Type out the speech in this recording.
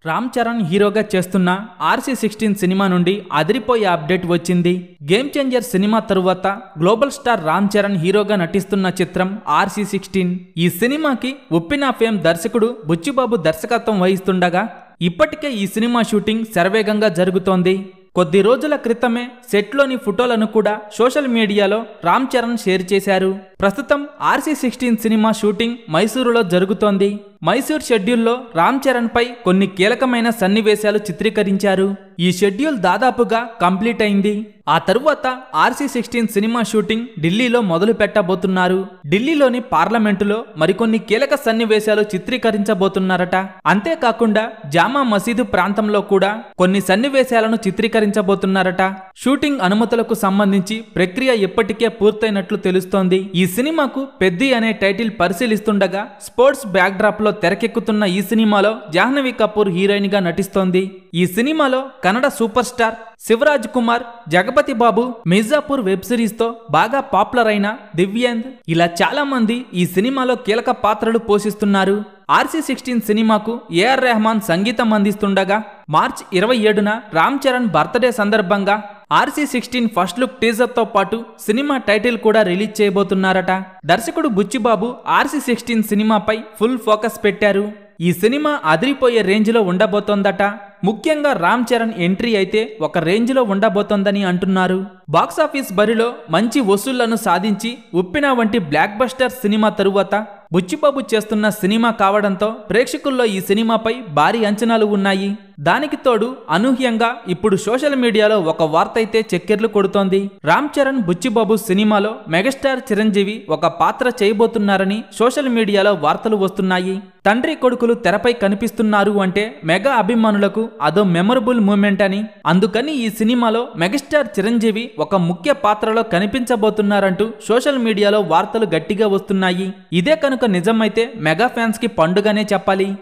రామ్ చరణ్ హీరోగా చేస్తున్న RC16 cinema నుండి అదిరిపోయే అప్డేట్ వచ్చింది. గేమ్ చేంజర్ సినిమా తరువాత గ్లోబల్ స్టార్ రామ్ చరణ్ హీరోగా నటిస్తున్న చిత్రం RC16. ఈ సినిమాకి ఉప్పిన ఫేమ్ దర్శకుడు బుచ్చిబాబు దర్శకత్వం వహిస్తుండగా ఇప్పటికే ఈ సినిమా షూటింగ్ శరవేగంగా జరుగుతోంది. కొద్ది రోజుల క్రితమే సెట్లోని ఫోటోలను కూడా సోషల్ మీడియాలో రామ్ చరణ్ షేర్ చేశారు. ప్రస్తుతం RC16 సినిమా షూటింగ్ మైసూరులో జరుగుతోంది. మైసూర్ షెడ్యూల్లో రామ్ చరణ్ పై కొన్ని కీలకమైన సన్నివేశాలు చిత్రీకరించారు. ఈ షెడ్యూల్ దాదాపుగా కంప్లీట్ అయింది. ఆ తరువాత RC16 సినిమా షూటింగ్ ఢిల్లీలో మొదలు పెట్టబోతున్నారు. ఢిల్లీలోని పార్లమెంటులో మరికొన్ని కీలక సన్నివేశాలు చిత్రీకరించబోతున్నారట. అంతేకాకుండా జామా మసీదు ప్రాంతంలో కూడా కొన్ని సన్నివేశాలను చిత్రీకరించబోతున్నారట. షూటింగ్ అనుమతులకు సంబంధించి ప్రక్రియ ఇప్పటికే పూర్తయినట్లు తెలుస్తోంది. ఈ సినిమాకు పెద్ది అనే టైటిల్ పరిశీలిస్తుండగా స్పోర్ట్స్ బ్యాక్డ్రాప్ లో తెరకెక్కుతున్న ఈ సినిమాలో జాహ్నవి కపూర్ హీరోయిన్ గా నటిస్తోంది. ఈ సినిమాలో కన్నడ సూపర్ స్టార్ శివరాజ్ కుమార్, జగపతి బాబు, మిర్జాపూర్ వెబ్ సిరీస్ తో బాగా పాపులర్ అయిన దివ్యాంగ్ ఇలా చాలా మంది ఈ సినిమాలో కీలక పాత్రలు పోషిస్తున్నారు. RC16 సినిమాకు AR రెహమాన్ సంగీతం అందిస్తుండగా మార్చి 27న రామ్ చరణ్ బర్త్డే సందర్భంగా RC16 ఫస్ట్ లుక్ టీజర్ తో పాటు సినిమా టైటిల్ కూడా రిలీజ్ చేయబోతున్నారట. దర్శకుడు బుచ్చిబాబు RC16 సినిమాపై ఫుల్ ఫోకస్ పెట్టారు. ఈ సినిమా అదిరిపోయే రేంజ్ లో ఉండబోతోందట. ముఖ్యంగా రామ్ చరణ్ ఎంట్రీ అయితే ఒక రేంజ్ లో ఉండబోతోందని అంటున్నారు. బాక్సాఫీస్ బరిలో మంచి వసూళ్లను సాధించి ఉప్పిన వంటి బ్లాక్ బస్టర్ సినిమా తరువాత బుచ్చిబాబు చేస్తున్న సినిమా కావడంతో ప్రేక్షకుల్లో ఈ సినిమాపై భారీ అంచనాలు ఉన్నాయి. దానికి తోడు అనూహ్యంగా ఇప్పుడు సోషల్ మీడియాలో ఒక వార్త అయితే చక్కెర్లు కొడుతోంది. రామ్ చరణ్ బుచ్చిబాబు సినిమాలో మెగాస్టార్ చిరంజీవి ఒక పాత్ర చేయబోతున్నారని సోషల్ మీడియాలో వార్తలు వస్తున్నాయి. తండ్రి కొడుకులు తెరపై కనిపిస్తున్నారు అంటే మెగా అభిమానులకు అదో మెమరబుల్ మూమెంట్ అని, అందుకని ఈ సినిమాలో మెగాస్టార్ చిరంజీవి ఒక ముఖ్య పాత్రలో కనిపించబోతున్నారంటూ సోషల్ మీడియాలో వార్తలు గట్టిగా వస్తున్నాయి. ఇదే కనుక నిజమైతే మెగా ఫ్యాన్స్ కి పండుగనే చెప్పాలి.